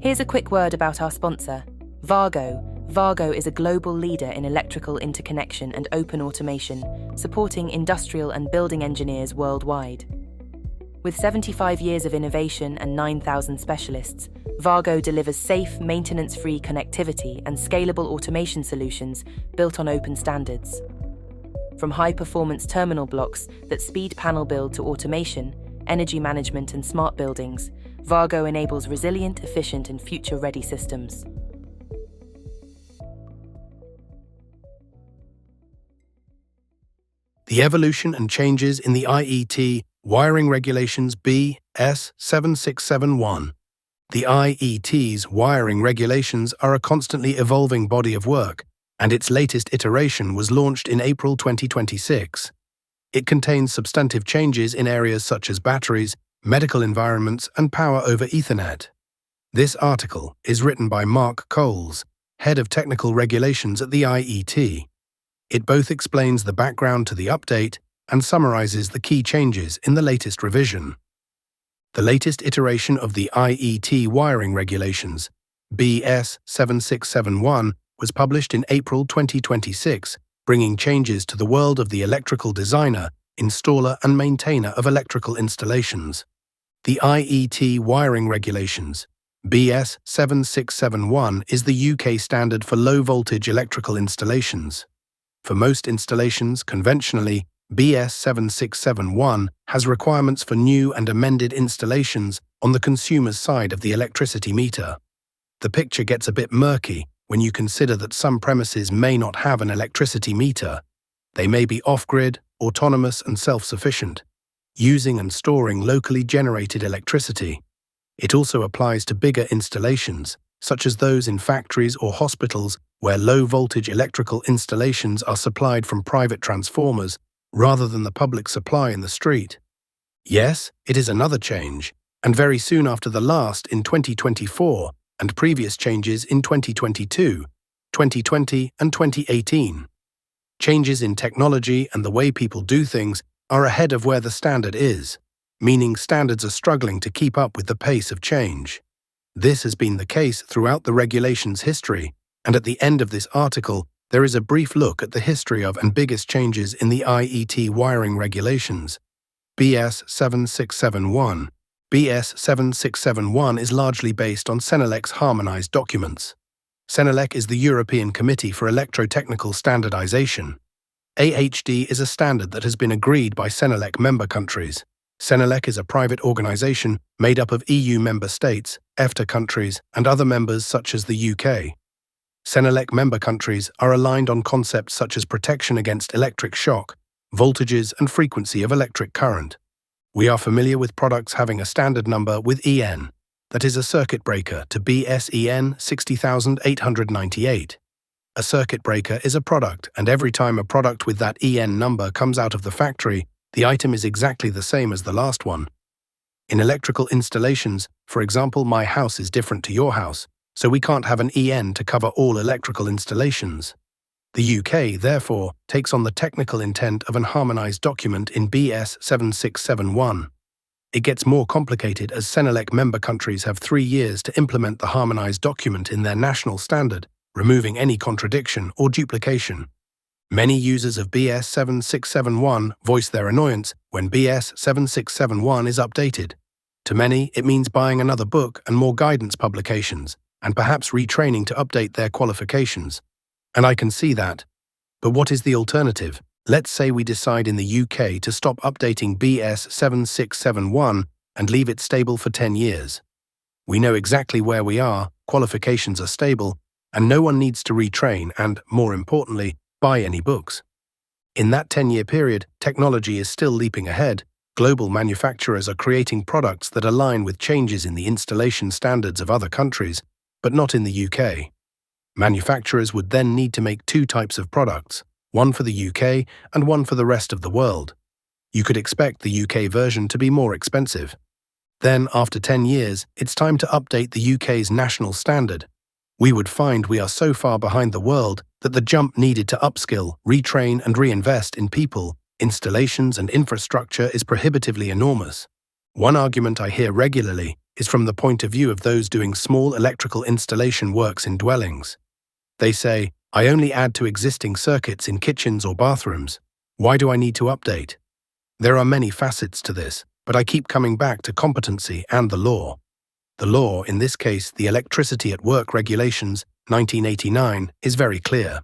Here's a quick word about our sponsor, Vargo. Vargo is a global leader in electrical interconnection and open automation, supporting industrial and building engineers worldwide. With 75 years of innovation and 9,000 specialists, Vargo delivers safe, maintenance-free connectivity and scalable automation solutions built on open standards. From high-performance terminal blocks that speed panel build to automation, energy management and smart buildings, Vargo enables resilient, efficient and future-ready systems. The evolution and changes in the E+T wiring regulations BS 7671. The E+T's wiring regulations are a constantly evolving body of work, and its latest iteration was launched in April 2026. It contains substantive changes in areas such as batteries, medical environments, and power over Ethernet. This article is written by Mark Coles, Head of Technical Regulations at the E+T. It both explains the background to the update and summarizes the key changes in the latest revision. The latest iteration of the E+T wiring regulations, BS 7671, was published in April 2026, bringing changes to the world of the electrical designer, installer and maintainer of electrical installations. The E+T wiring regulations, BS 7671, is the UK standard for low-voltage electrical installations. For most installations, conventionally, BS 7671 has requirements for new and amended installations on the consumer's side of the electricity meter. The picture gets a bit murky when you consider that some premises may not have an electricity meter. They may be off-grid, autonomous and self-sufficient, using and storing locally generated electricity. It also applies to bigger installations, such as those in factories or hospitals where low-voltage electrical installations are supplied from private transformers rather than the public supply in the street. Yes, it is another change, and very soon after the last in 2024 and previous changes in 2022, 2020 and 2018. Changes in technology and the way people do things are ahead of where the standard is, meaning standards are struggling to keep up with the pace of change. This has been the case throughout the regulation's history, and at the end of this article, there is a brief look at the history of and biggest changes in the E+T wiring regulations. BS 7671. BS 7671 is largely based on Senelec's harmonized documents. Senelec is the European Committee for Electrotechnical Standardization. AHD is a standard that has been agreed by Senelec member countries. Senelec is a private organization made up of EU member states, EFTA countries, and other members such as the UK. Senelec member countries are aligned on concepts such as protection against electric shock, voltages and frequency of electric current. We are familiar with products having a standard number with EN, that is a circuit breaker, to BSEN 60898. A circuit breaker is a product, and every time a product with that EN number comes out of the factory, the item is exactly the same as the last one. In electrical installations, for example, my house is different to your house, so we can't have an EN to cover all electrical installations. The UK, therefore, takes on the technical intent of an harmonized document in BS 7671. It gets more complicated as Senelec member countries have 3 years to implement the harmonized document in their national standard, removing any contradiction or duplication. Many users of BS 7671 voice their annoyance when BS 7671 is updated. To many, it means buying another book and more guidance publications, and perhaps retraining to update their qualifications. And I can see that. But what is the alternative? Let's say we decide in the UK to stop updating BS 7671 and leave it stable for 10 years. We know exactly where we are, qualifications are stable, and no one needs to retrain and, more importantly, buy any books. In that 10-year period, technology is still leaping ahead. Global manufacturers are creating products that align with changes in the installation standards of other countries, but not in the UK. Manufacturers would then need to make 2 types of products, one for the UK and one for the rest of the world. You could expect the UK version to be more expensive. Then, after 10 years, it's time to update the UK's national standard. We would find we are so far behind the world that the jump needed to upskill, retrain and reinvest in people, installations and infrastructure is prohibitively enormous. One argument I hear regularly is from the point of view of those doing small electrical installation works in dwellings. They say, "I only add to existing circuits in kitchens or bathrooms. Why do I need to update?" There are many facets to this, but I keep coming back to competency and the law. The law, in this case the Electricity at Work Regulations 1989, is very clear.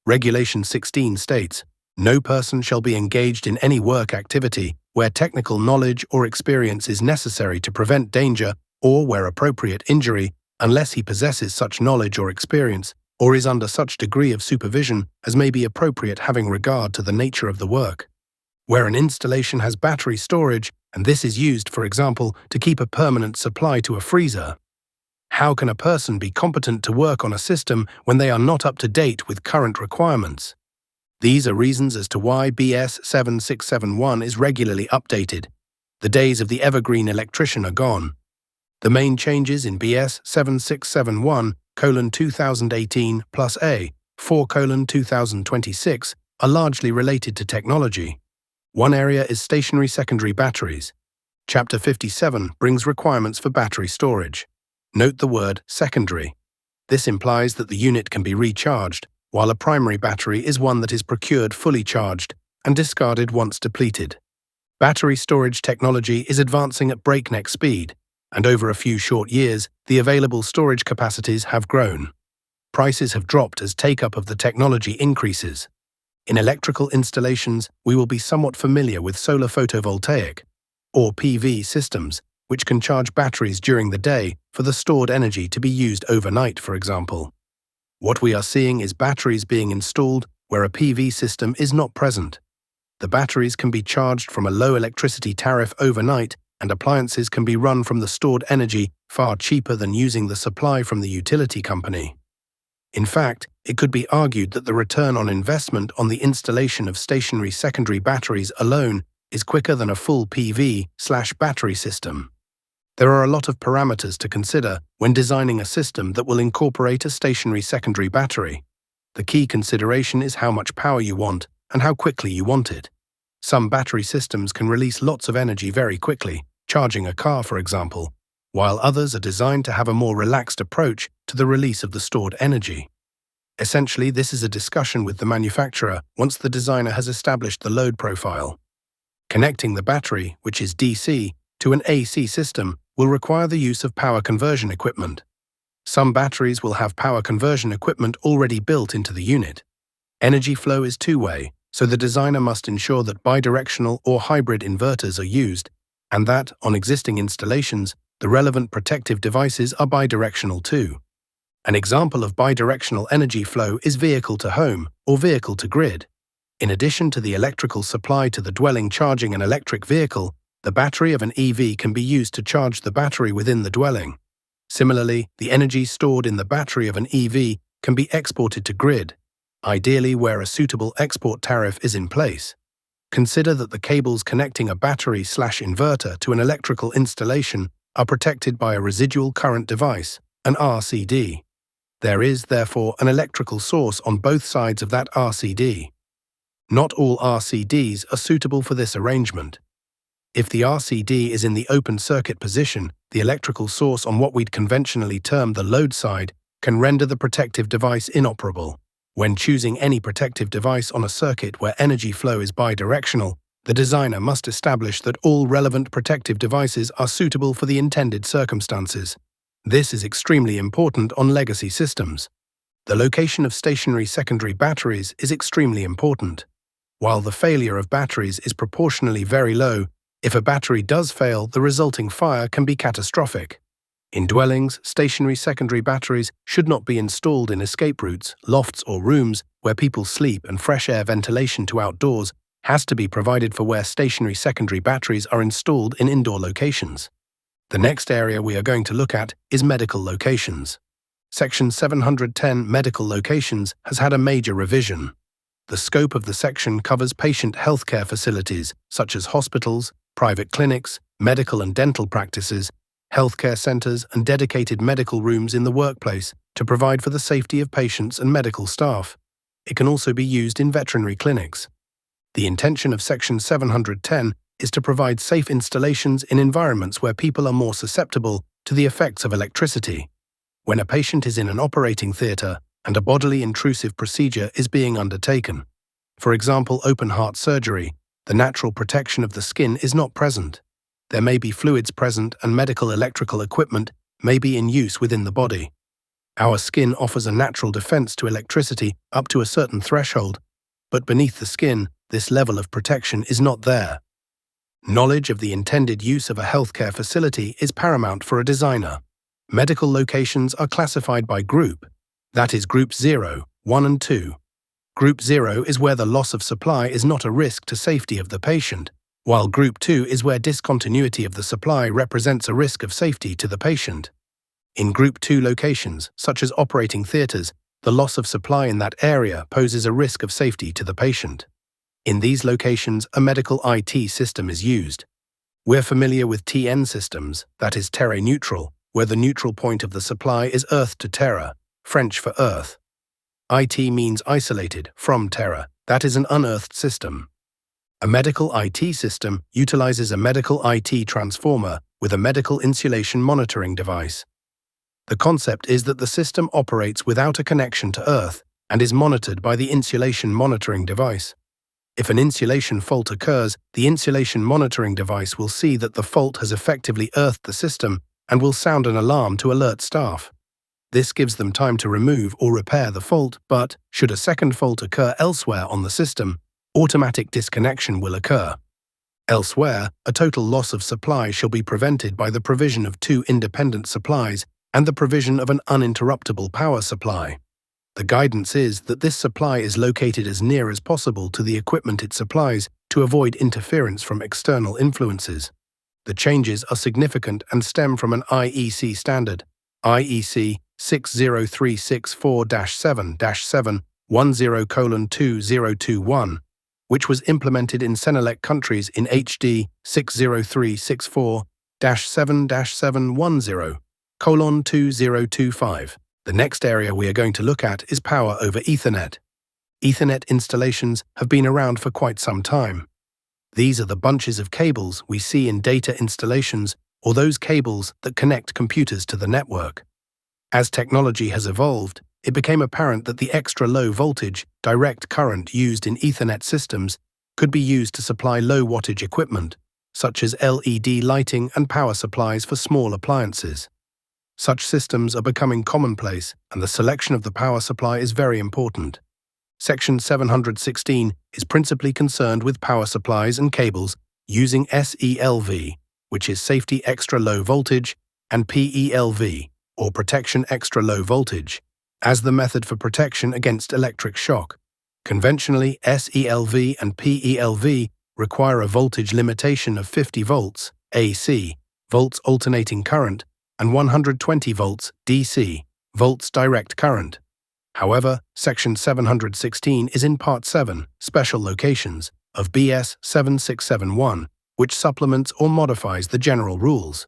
Regulation 16 states, "No person shall be engaged in any work activity where technical knowledge or experience is necessary to prevent danger or, where appropriate, injury, unless he possesses such knowledge or experience or is under such degree of supervision as may be appropriate having regard to the nature of the work." Where an installation has battery storage, and this is used, for example, to keep a permanent supply to a freezer, how can a person be competent to work on a system when they are not up to date with current requirements? These are reasons as to why BS 7671 is regularly updated. The days of the evergreen electrician are gone. The main changes in BS 7671:2018 plus A 4:2026 are largely related to technology. One area is stationary secondary batteries. Chapter 57 brings requirements for battery storage. Note the word secondary. This implies that the unit can be recharged, while a primary battery is one that is procured fully charged and discarded once depleted. Battery storage technology is advancing at breakneck speed, and over a few short years, the available storage capacities have grown. Prices have dropped as take-up of the technology increases. In electrical installations, we will be somewhat familiar with solar photovoltaic, or PV systems, which can charge batteries during the day for the stored energy to be used overnight, for example. What we are seeing is batteries being installed where a PV system is not present. The batteries can be charged from a low electricity tariff overnight, and appliances can be run from the stored energy far cheaper than using the supply from the utility company. In fact, it could be argued that the return on investment on the installation of stationary secondary batteries alone is quicker than a full PV/battery system. There are a lot of parameters to consider when designing a system that will incorporate a stationary secondary battery. The key consideration is how much power you want and how quickly you want it. Some battery systems can release lots of energy very quickly, charging a car, for example, while others are designed to have a more relaxed approach to the release of the stored energy. Essentially, this is a discussion with the manufacturer once the designer has established the load profile. Connecting the battery, which is DC, to an AC system will require the use of power conversion equipment. Some batteries will have power conversion equipment already built into the unit. Energy flow is two-way, so the designer must ensure that bidirectional or hybrid inverters are used, and that, on existing installations, the relevant protective devices are bidirectional too. An example of bidirectional energy flow is vehicle to home or vehicle to grid. In addition to the electrical supply to the dwelling charging an electric vehicle, the battery of an EV can be used to charge the battery within the dwelling. Similarly, the energy stored in the battery of an EV can be exported to grid, ideally where a suitable export tariff is in place. Consider that the cables connecting a battery/inverter to an electrical installation are protected by a residual current device, an RCD. There is, therefore, an electrical source on both sides of that RCD. Not all RCDs are suitable for this arrangement. If the RCD is in the open circuit position, the electrical source on what we'd conventionally term the load side can render the protective device inoperable. When choosing any protective device on a circuit where energy flow is bidirectional, the designer must establish that all relevant protective devices are suitable for the intended circumstances. This is extremely important on legacy systems. The location of stationary secondary batteries is extremely important. While the failure of batteries is proportionally very low, if a battery does fail, the resulting fire can be catastrophic. In dwellings, stationary secondary batteries should not be installed in escape routes, lofts or rooms where people sleep, and fresh air ventilation to outdoors has to be provided for where stationary secondary batteries are installed in indoor locations. The next area we are going to look at is medical locations. Section 710 Medical Locations has had a major revision. The scope of the section covers patient healthcare facilities such as hospitals, private clinics, medical and dental practices, healthcare centers, and dedicated medical rooms in the workplace to provide for the safety of patients and medical staff. It can also be used in veterinary clinics. The intention of Section 710 is to provide safe installations in environments where people are more susceptible to the effects of electricity. When a patient is in an operating theatre and a bodily intrusive procedure is being undertaken, for example, open-heart surgery, the natural protection of the skin is not present. There may be fluids present and medical electrical equipment may be in use within the body. Our skin offers a natural defense to electricity up to a certain threshold, but beneath the skin, this level of protection is not there. Knowledge of the intended use of a healthcare facility is paramount for a designer. Medical locations are classified by group, that is Group 0, 1 and 2. Group 0 is where the loss of supply is not a risk to safety of the patient, while Group 2 is where discontinuity of the supply represents a risk of safety to the patient. In Group 2 locations, such as operating theatres, the loss of supply in that area poses a risk of safety to the patient. In these locations, a medical IT system is used. We're familiar with TN systems, that is terra-neutral, where the neutral point of the supply is earth to terra, French for earth. IT means isolated from terra, that is an unearthed system. A medical IT system utilizes a medical IT transformer with a medical insulation monitoring device. The concept is that the system operates without a connection to earth and is monitored by the insulation monitoring device. If an insulation fault occurs, the insulation monitoring device will see that the fault has effectively earthed the system and will sound an alarm to alert staff. This gives them time to remove or repair the fault, but should a second fault occur elsewhere on the system, automatic disconnection will occur. Elsewhere, a total loss of supply shall be prevented by the provision of two independent supplies and the provision of an uninterruptible power supply. The guidance is that this supply is located as near as possible to the equipment it supplies to avoid interference from external influences. The changes are significant and stem from an IEC standard, IEC 60364-7-710:2021, which was implemented in Senelec countries in HD 60364-7-710:2025. The next area we are going to look at is power over Ethernet. Ethernet installations have been around for quite some time. These are the bunches of cables we see in data installations or those cables that connect computers to the network. As technology has evolved, it became apparent that the extra low voltage, direct current used in Ethernet systems could be used to supply low wattage equipment, such as LED lighting and power supplies for small appliances. Such systems are becoming commonplace, and the selection of the power supply is very important. Section 716 is principally concerned with power supplies and cables using SELV, which is Safety Extra Low Voltage, and PELV, or Protection Extra Low Voltage, as the method for protection against electric shock. Conventionally, SELV and PELV require a voltage limitation of 50 volts AC, volts alternating current, and 120 volts DC, volts direct current. However, Section 716 is in Part 7, Special Locations, of BS 7671, which supplements or modifies the general rules.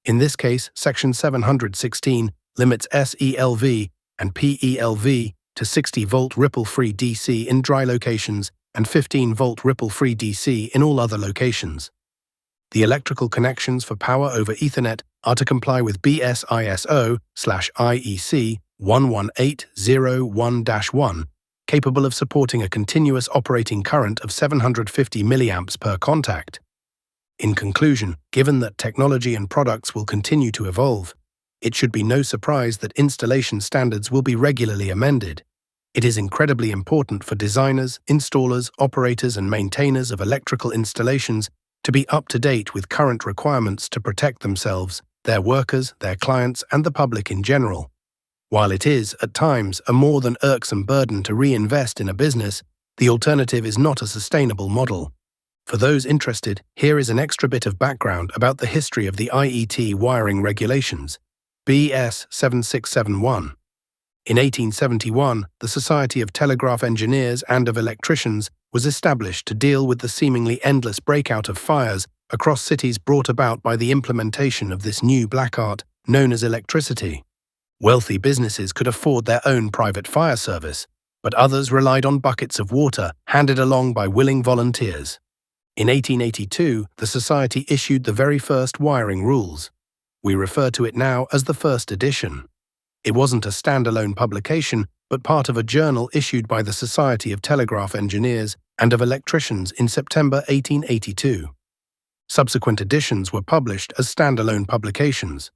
In this case, Section 716 limits SELV and PELV to 60-volt ripple-free DC in dry locations and 15-volt ripple-free DC in all other locations. The electrical connections for power over Ethernet are to comply with BS ISO/IEC 11801-1, capable of supporting a continuous operating current of 750 mA per contact. In conclusion, given that technology and products will continue to evolve, it should be no surprise that installation standards will be regularly amended. It is incredibly important for designers, installers, operators, and maintainers of electrical installations to be up to date with current requirements to protect themselves, their workers, their clients, and the public in general. While it is, at times, a more than irksome burden to reinvest in a business, the alternative is not a sustainable model. For those interested, here is an extra bit of background about the history of the IET wiring regulations, BS 7671. In 1871, the Society of Telegraph Engineers and of Electricians was established to deal with the seemingly endless breakout of fires across cities brought about by the implementation of this new black art known as electricity. Wealthy businesses could afford their own private fire service, but others relied on buckets of water handed along by willing volunteers. In 1882, the Society issued the very first wiring rules. We refer to it now as the first edition. It wasn't a standalone publication, but part of a journal issued by the Society of Telegraph Engineers and of Electricians in September 1882. Subsequent editions were published as standalone publications.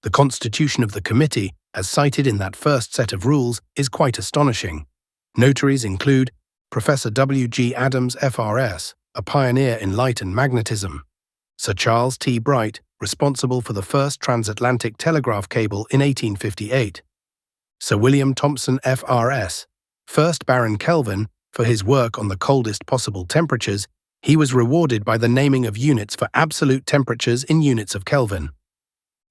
The constitution of the committee, as cited in that first set of rules, is quite astonishing. Notaries include Professor W. G. Adams, FRS, a pioneer in light and magnetism; Sir Charles T. Bright, responsible for the first transatlantic telegraph cable in 1858; Sir William Thomson, FRS, 1st Baron Kelvin, for his work on the coldest possible temperatures. He was rewarded by the naming of units for absolute temperatures in units of Kelvin.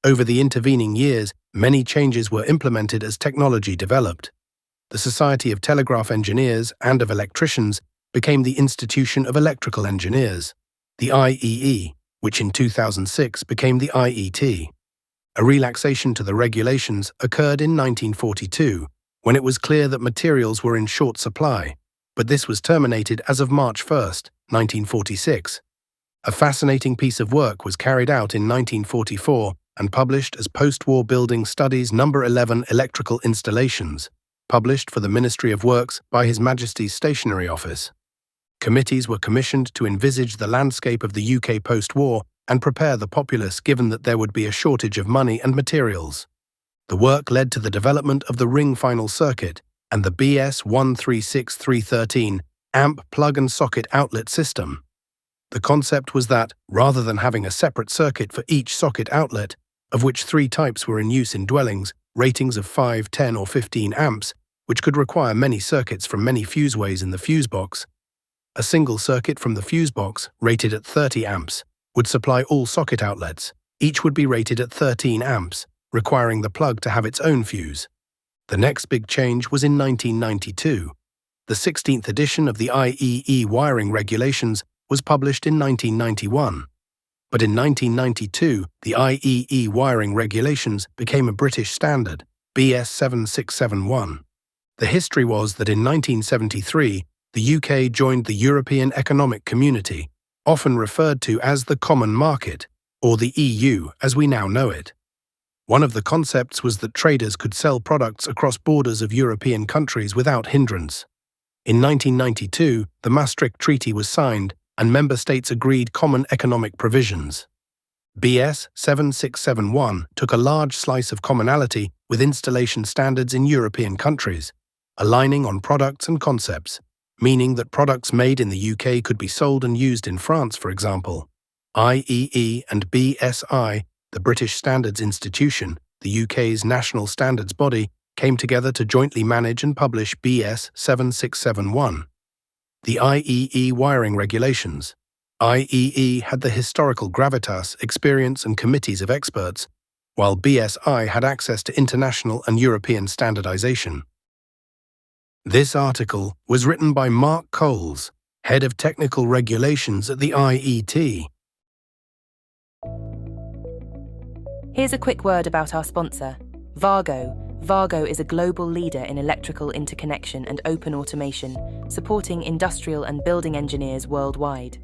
Over the intervening years, many changes were implemented as technology developed. The Society of Telegraph Engineers and of Electricians became the Institution of Electrical Engineers, the IEE, which in 2006 became the IET. A relaxation to the regulations occurred in 1942, when it was clear that materials were in short supply, but this was terminated as of March 1, 1946. A fascinating piece of work was carried out in 1944 and published as Post-War Building Studies No. 11 Electrical Installations, published for the Ministry of Works by His Majesty's Stationery Office. Committees were commissioned to envisage the landscape of the UK post-war and prepare the populace given that there would be a shortage of money and materials. The work led to the development of the ring final circuit and the BS 136313 amp plug and socket outlet system. The concept was that, rather than having a separate circuit for each socket outlet, of which 3 types were in use in dwellings, ratings of 5, 10 or 15 amps, which could require many circuits from many fuseways in the fuse box, a single circuit from the fuse box, rated at 30 amps, would supply all socket outlets. Each would be rated at 13 amps, requiring the plug to have its own fuse. The next big change was in 1992. The 16th edition of the IEE wiring regulations was published in 1991. But in 1992, the IEE wiring regulations became a British standard, BS 7671. The history was that in 1973, the UK joined the European Economic Community, often referred to as the Common Market, or the EU as we now know it. One of the concepts was that traders could sell products across borders of European countries without hindrance. In 1992, the Maastricht Treaty was signed, and member states agreed common economic provisions. BS 7671 took a large slice of commonality with installation standards in European countries, aligning on products and concepts, meaning that products made in the UK could be sold and used in France, for example. IEE and BSI, the British Standards Institution, the UK's national standards body, came together to jointly manage and publish BS 7671. The IEE wiring regulations. IEE had the historical gravitas, experience and committees of experts, while BSI had access to international and European standardization. This article was written by Mark Coles, Head of Technical Regulations at the IET. Here's a quick word about our sponsor, Vargo. Vargo is a global leader in electrical interconnection and open automation, supporting industrial and building engineers worldwide.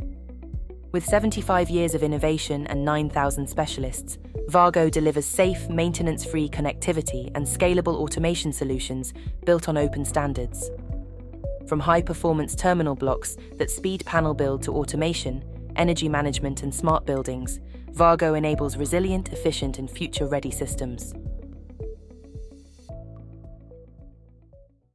With 75 years of innovation and 9,000 specialists, Vargo delivers safe, maintenance-free connectivity and scalable automation solutions built on open standards. From high-performance terminal blocks that speed panel build to automation, energy management and smart buildings, Vargo enables resilient, efficient and future-ready systems.